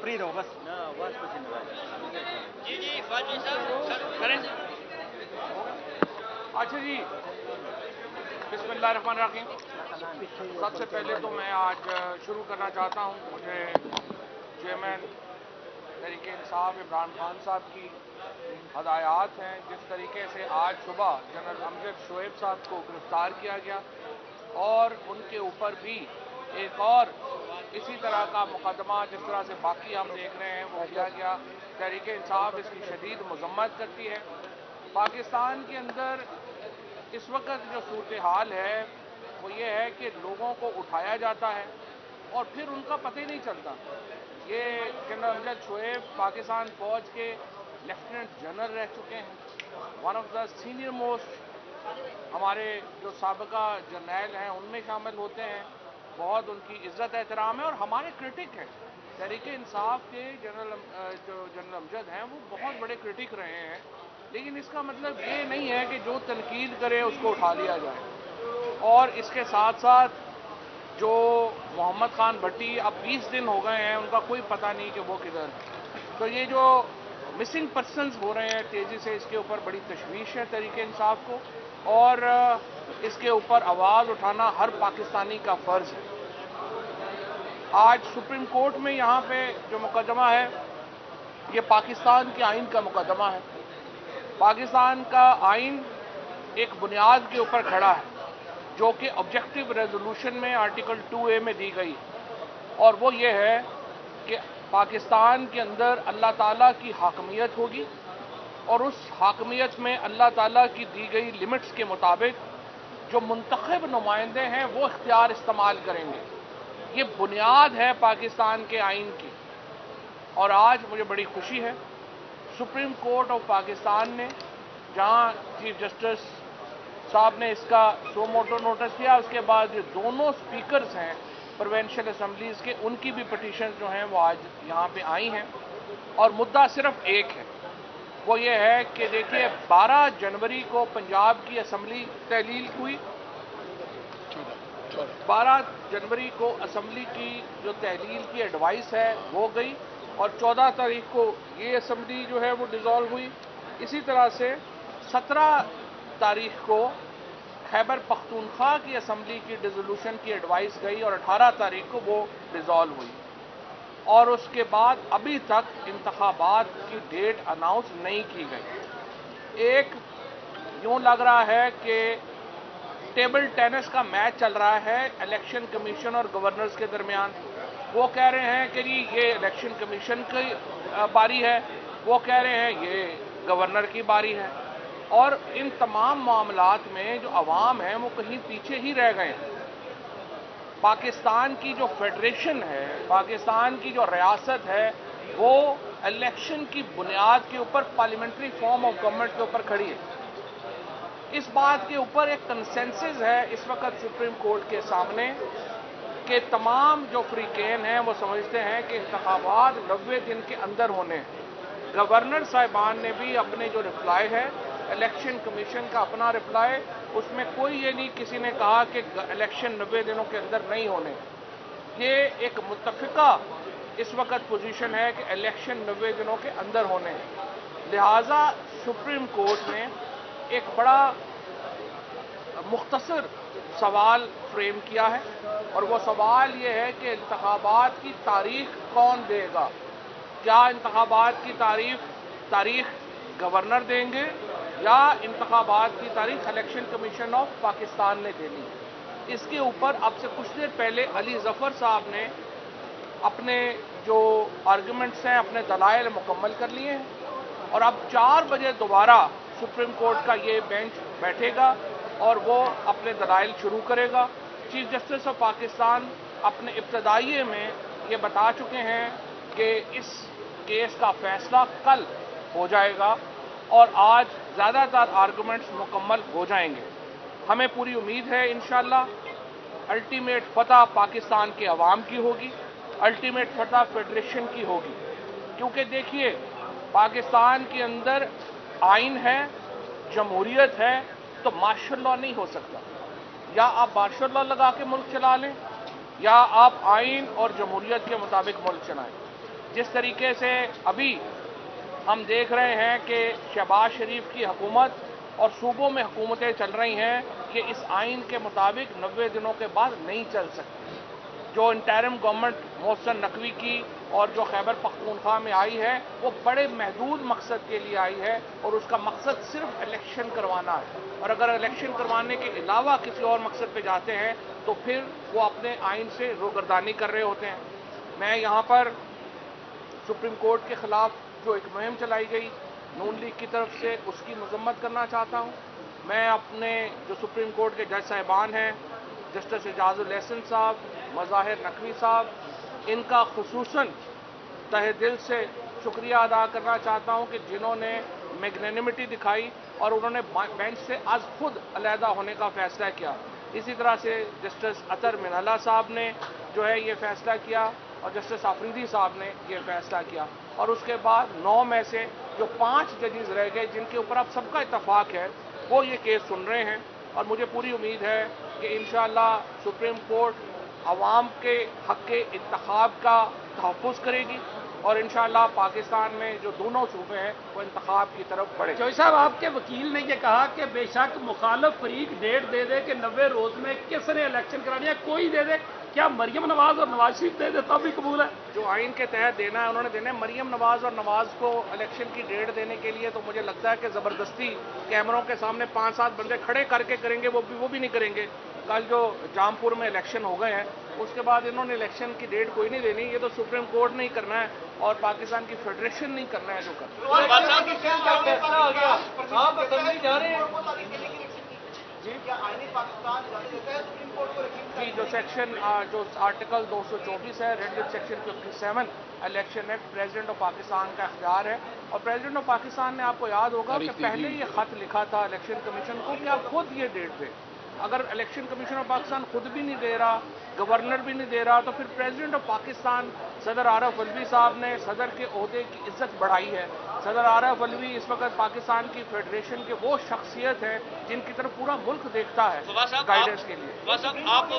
Free रहो बस। जी जी फाजी साहब करें। अच्छा जी, बिस्मिल्लाहिर्रहमानिर्रहीम। सबसे पहले तो मैं आज शुरू करना चाहता हूँ, मुझे चेयरमैन तहरीक इंसाफ इमरान खान साहब की हदायत हैं। जिस तरीके से आज सुबह जनरल अमजद शोएब साहब को गिरफ्तार किया गया और उनके ऊपर भी एक और इसी तरह का मुकदमा जिस तरह से बाकी हम देख रहे हैं वो किया गया, तहरीक इंसाफ इसकी शदीद मजम्मत करती है। पाकिस्तान के अंदर इस वक्त जो सूरत हाल है वो ये है कि लोगों को उठाया जाता है और फिर उनका पता ही नहीं चलता। ये जनरल अमजद शोएब पाकिस्तान फौज के लेफ्टिनेंट जनरल रह चुके हैं, one of the senior most हमारे जो साबका जर्नैल हैं उनमें शामिल होते हैं। बहुत उनकी इज्जत एहतराम है और हमारे क्रिटिक हैं तहरीक इंसाफ के। जो जनरल अमजद हैं वो बहुत बड़े क्रिटिक रहे हैं, लेकिन इसका मतलब ये नहीं है कि जो तनकीद करे उसको उठा लिया जाए। और इसके साथ साथ जो मोहम्मद खान भट्टी अब 20 दिन हो गए हैं, उनका कोई पता नहीं कि वो किधर है। तो ये जो मिसिंग पर्सनस हो रहे हैं तेज़ी से, इसके ऊपर बड़ी तशवीश है तहरीक इंसाफ को, और इसके ऊपर आवाज़ उठाना हर पाकिस्तानी का फ़र्ज़ है। आज सुप्रीम कोर्ट में यहाँ पे जो मुकदमा है ये पाकिस्तान के आइन का मुकदमा है। पाकिस्तान का आइन एक बुनियाद के ऊपर खड़ा है जो कि ऑब्जेक्टिव रेजोल्यूशन में आर्टिकल 2A में दी गई, और वो ये है कि पाकिस्तान के अंदर अल्लाह ताला की हाकमियत होगी और उस हाकमियत में अल्लाह ताला की दी गई लिमिट्स के मुताबिक जो मुंतखब नुमाइंदे हैं वो इख्तियार इस्तेमाल करेंगे। ये बुनियाद है पाकिस्तान के आइन की। और आज मुझे बड़ी खुशी है सुप्रीम कोर्ट ऑफ पाकिस्तान ने, जहां चीफ जस्टिस साहब ने इसका सो मोटो नोटिस दिया, उसके बाद जो दोनों स्पीकर्स हैं प्रोविंशियल असम्बलीज के, उनकी भी पिटीशन जो हैं वो आज यहाँ पे आई हैं। और मुद्दा सिर्फ एक है, वो ये है कि देखिए 12 जनवरी को पंजाब की असम्बली तहलील हुई, 12 जनवरी को असम्बली की जो तहलील की एडवाइस है वो गई और 14 तारीख को ये असम्बली जो है वो डिज़ोल्व हुई। इसी तरह से 17 तारीख को खैबर पख्तूनख्वा की असम्बली की डिसोल्यूशन की एडवाइस गई और 18 तारीख को वो डिज़ोल्व हुई। और उसके बाद अभी तक इंतखाबात की डेट अनाउंस नहीं की गई। एक यूं लग रहा है कि टेबल टेनिस का मैच चल रहा है इलेक्शन कमीशन और गवर्नर्स के दरमियान। वो कह रहे हैं कि जी ये इलेक्शन कमीशन की बारी है, वो कह रहे हैं ये गवर्नर की बारी है, और इन तमाम मामलात में जो अवाम है वो कहीं पीछे ही रह गए हैं। पाकिस्तान की जो फेडरेशन है, पाकिस्तान की जो रियासत है, वो इलेक्शन की बुनियाद के ऊपर पार्लियामेंट्री फॉर्म ऑफ गवर्नमेंट के ऊपर खड़ी है। इस बात के ऊपर एक कंसेंसस है इस वक्त सुप्रीम कोर्ट के सामने कि तमाम जो फ्रीकेन हैं वो समझते हैं कि इंतखाबात 90 दिन के अंदर होने हैं। गवर्नर साहिबान ने भी अपने जो रिप्लाई है, इलेक्शन कमीशन का अपना रिप्लाई, उसमें कोई ये नहीं किसी ने कहा कि इलेक्शन 90 दिनों के अंदर नहीं होने। ये एक मुत्तफिका इस वक्त पोजीशन है कि इलेक्शन 90 दिनों के अंदर होने हैं। लिहाजा सुप्रीम कोर्ट ने एक बड़ा मुख्तसर सवाल फ्रेम किया है, और वो सवाल ये है कि इंतखाबात की तारीख कौन देगा। क्या इंतखाबात की तारीख गवर्नर देंगे या इंतखाबात की तारीख इलेक्शन कमीशन ऑफ पाकिस्तान ने देनी है। इसके ऊपर अब से कुछ देर पहले अली जफर साहब ने अपने जो आर्गूमेंट्स हैं, अपने दलाइल मुकम्मल कर लिए हैं, और अब 4 बजे दोबारा सुप्रीम कोर्ट का ये बेंच बैठेगा और वो अपने दलाइल शुरू करेगा। चीफ जस्टिस ऑफ पाकिस्तान अपने इब्तदाइये में ये बता चुके हैं कि इस केस का फैसला कल हो जाएगा और आज ज़्यादातर आर्गूमेंट्स मुकम्मल हो जाएंगे। हमें पूरी उम्मीद है इंशाअल्लाह अल्टीमेट फतह पाकिस्तान के अवाम की होगी, अल्टीमेट फतह फेडरेशन की होगी। क्योंकि देखिए पाकिस्तान के अंदर आइन है, जमहूरियत है, तो मार्शल लॉ नहीं हो सकता। या आप मार्शल लॉ लगा के मुल्क चला लें या आप आइन और जमहूरियत के मुताबिक मुल्क चलाएं। जिस तरीके से अभी हम देख रहे हैं कि शहबाज शरीफ की हुकूमत और सूबों में हुकूमतें चल रही हैं, ये इस आइन के मुताबिक 90 दिनों के बाद नहीं चल सकती। जो इंटरिम गवर्नमेंट मोहसिन नकवी की और जो खैबर पख्तूनख्वा में आई है, वो बड़े महदूद मकसद के लिए आई है और उसका मकसद सिर्फ इलेक्शन करवाना है। और अगर इलेक्शन करवाने के अलावा किसी और मकसद पे जाते हैं तो फिर वो अपने आइन से रोगर्दानी कर रहे होते हैं। मैं यहाँ पर सुप्रीम कोर्ट के खिलाफ जो एक मुहिम चलाई गई नून लीग की तरफ से, उसकी मजम्मत करना चाहता हूँ। मैं अपने जो सुप्रीम कोर्ट के जज साहिबान हैं, जस्टिस एजाजुल एहसन साहब, मज़ाहिर नकवी साहब, इनका खुसूसन तहे दिल से शुक्रिया अदा करना चाहता हूं कि जिन्होंने मैग्नेनिमिटी दिखाई और उन्होंने बेंच से आज खुद अलहदा होने का फैसला किया। इसी तरह से जस्टिस अतर मिनहला साहब ने जो है ये फैसला किया और जस्टिस आफरीदी साहब ने ये फैसला किया। और उसके बाद 9 में से जो 5 जजेस रह गए जिनके ऊपर अब सबका इत्तफाक है, वो ये केस सुन रहे हैं। और मुझे पूरी उम्मीद है कि इंशाअल्लाह सुप्रीम कोर्ट अवाम के हक के इंतखाब का तहफ़्फ़ुज़ करेगी और इंशाअल्लाह पाकिस्तान में जो दोनों सूबे हैं वो इंतखाब की तरफ बढ़े। चौधरी साहब, आपके वकील ने ये कहा कि बेशक मुखालफ फरीक डेट दे दे कि 90 रोज में किसने इलेक्शन करानी है, कोई दे दे, क्या मरियम नवाज और नवाज शरीफ दे दे तब भी कबूल है? जो आइन के तहत देना है उन्होंने देना है। मरियम नवाज और नवाज को इलेक्शन की डेट देने के लिए तो मुझे लगता है कि ज़बरदस्ती कैमरों के सामने 5-7 बंदे खड़े करके करेंगे, वो भी नहीं करेंगे। कल जो जामपुर में इलेक्शन हो गए हैं उसके बाद इन्होंने इलेक्शन की डेट कोई नहीं देनी। ये तो सुप्रीम कोर्ट नहीं करना है और पाकिस्तान की फेडरेशन नहीं करना है जो फैसला हो गया, आप असेंबली जा रहे हैं जी। जो सेक्शन जो आर्टिकल 224 है, red list section 57 election act, president of Pakistan का इख्तियार है। और प्रेसिडेंट ऑफ पाकिस्तान ने, आपको याद होगा कि पहले ये खत लिखा था इलेक्शन कमीशन को कि आप खुद ये डेट दें। अगर इलेक्शन कमीशन ऑफ पाकिस्तान खुद भी नहीं दे रहा, गवर्नर भी नहीं दे रहा, तो फिर प्रेसिडेंट ऑफ पाकिस्तान सदर आरफ अलवी साहब ने सदर के ओहदे की इज्जत बढ़ाई है। सदर आरफ अलवी इस वक्त पाकिस्तान की फेडरेशन के वो शख्सियत हैं जिनकी तरफ पूरा मुल्क देखता है गाइडेंस के लिए। साहब, आप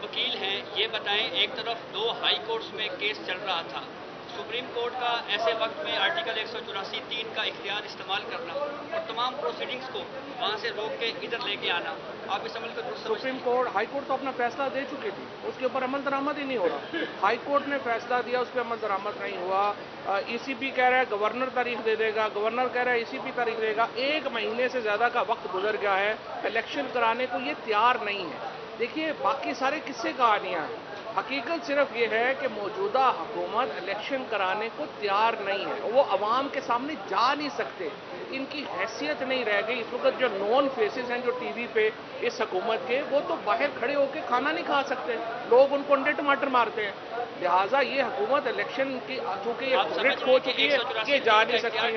वकील हैं, ये बताएं, एक तरफ 2 हाई कोर्ट्स में केस चल रहा था, सुप्रीम कोर्ट का ऐसे वक्त में आर्टिकल 184(3) का इख्तियार इस्तेमाल करना और तमाम प्रोसीडिंग्स को वहां से रोक के इधर लेके आना, आप इस अमल को दुरुस्त समझते हैं? सुप्रीम कोर्ट, हाई कोर्ट तो अपना फैसला दे चुकी थी, उसके ऊपर अमल दरामद ही नहीं हो रहा। हाई कोर्ट ने फैसला दिया, उस पर अमल दरामद नहीं हुआ। ECP कह रहा है गवर्नर तारीख दे देगा, गवर्नर कह रहा है ECP तारीख देगा। 1 महीने से ज्यादा का वक्त गुजर गया है, इलेक्शन कराने को ये तैयार नहीं है। देखिए, बाकी सारे किस्से कहानियां हैं, हकीकत सिर्फ ये है कि मौजूदा हुकूमत इलेक्शन कराने को तैयार नहीं है। वो अवाम के सामने जा नहीं सकते, इनकी हैसियत नहीं रह गई। इस वक्त जो नॉन फेसेस हैं जो टीवी पे इस हुकूमत के, वो तो बाहर खड़े होकर खाना नहीं खा सकते, लोग उनको अंडे टमाटर मारते हैं। लिहाजा ये हुकूमत इलेक्शन की चूंकि ये रिट हो चुकी है, ये जा नहीं सकती है।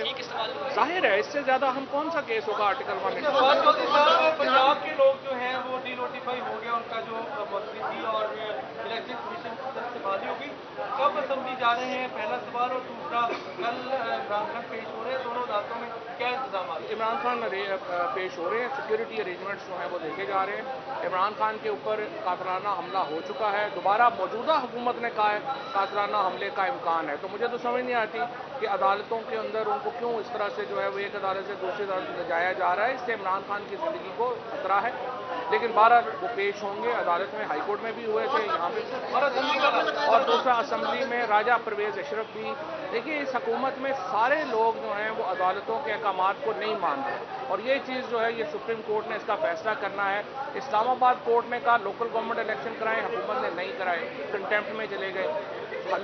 जाहिर है इससे ज्यादा हम कौन सा केस होगा आर्टिकल 1। पंजाब के लोग जो हैं वो डिनोटिफाई हो गया, उनका जो मंत्री थी और इलेक्शन कमीशन की तरफ से बहाली होगी। कब असेंबली जा रहे हैं, पहला सवाल। और दूसरा, कल इमरान खान पेश हो रहे हैं, दोनों अदालतों में क्या इंतजाम? इमरान खान पेश हो रहे हैं, सिक्योरिटी अरेंजमेंट्स जो हैं वो देखे जा रहे हैं। इमरान खान के ऊपर कातलाना हमला हो चुका है, दोबारा मौजूदा हुकूमत ने कहा है कातलाना हमले का इम्कान है। तो मुझे तो समझ नहीं आती कि अदालतों के अंदर उनको क्यों इस तरह से जो है वो एक अदालत से दूसरी अदालत ले जाया जा रहा है। इससे इमरान खान की ज़िंदगी को खतरा है। लेकिन 12 वो पेश होंगे, अदालत में, हाई कोर्ट में भी हुए थे, यहाँ पे, और दूसरा असेंबली में राजा परवेज अशरफ भी। देखिए, इस हुकूमत में सारे लोग जो हैं वो अदालतों के अहकामात को नहीं मानते और ये चीज़ जो है ये सुप्रीम कोर्ट ने इसका फैसला करना है। इस्लामाबाद कोर्ट ने कहा लोकल गवर्नमेंट इलेक्शन कराएं, हुकूमत ने नहीं कराए, कंटेम्प्ट में चले गए।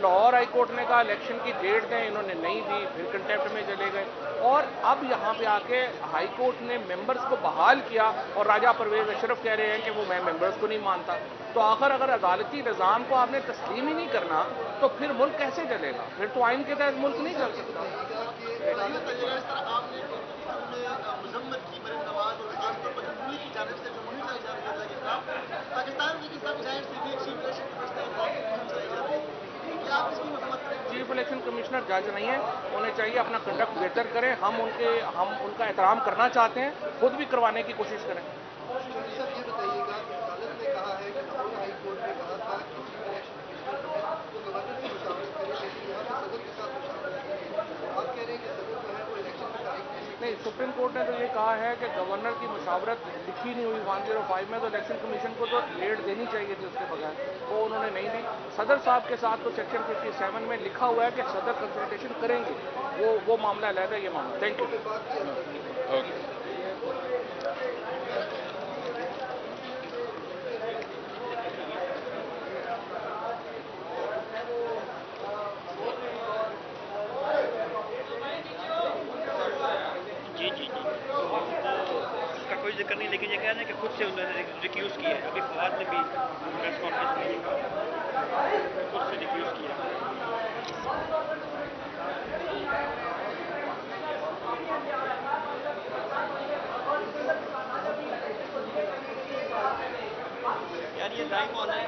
लाहौर हाई कोर्ट ने कहा इलेक्शन की डेट दें, इन्होंने नहीं दी, फिर कंटेम्प्ट में चले गए। और अब यहाँ पे आके हाई कोर्ट ने मेंबर्स को बहाल किया और राजा परवेज अशरफ कह रहे हैं कि वो मैं मेंबर्स को नहीं मानता। तो आखिर अगर अदालती निज़ाम को आपने तस्लीम ही नहीं करना तो फिर मुल्क कैसे चलेगा? फिर तो आइन के तहत मुल्क नहीं चल सकता। चीफ इलेक्शन कमिश्नर जज नहीं है, उन्हें चाहिए अपना कंडक्ट बेहतर करें। हम उनका एहतराम करना चाहते हैं, खुद भी करवाने की कोशिश करें। सुप्रीम कोर्ट ने तो ये कहा है कि गवर्नर की मुशावरत लिखी नहीं हुई 105 में, तो इलेक्शन कमीशन को तो डेट देनी चाहिए थी उसके बगैर, वो उन्होंने नहीं दी। सदर साहब के साथ तो सेक्शन 57 में लिखा हुआ है कि सदर कंसल्टेशन करेंगे, वो मामला अलग है, ये मामला। Thank you. जी जी जी, उसका कोई जिक्र नहीं, लेकिन ये कह रहे हैं कि खुद से उन्होंने रिक्यूज किया है। अभी फवाद ने भी प्रेस कॉन्फ्रेंस में ये कहा, खुद से रिक्यूज किया। यार ये टाइम ऑन है।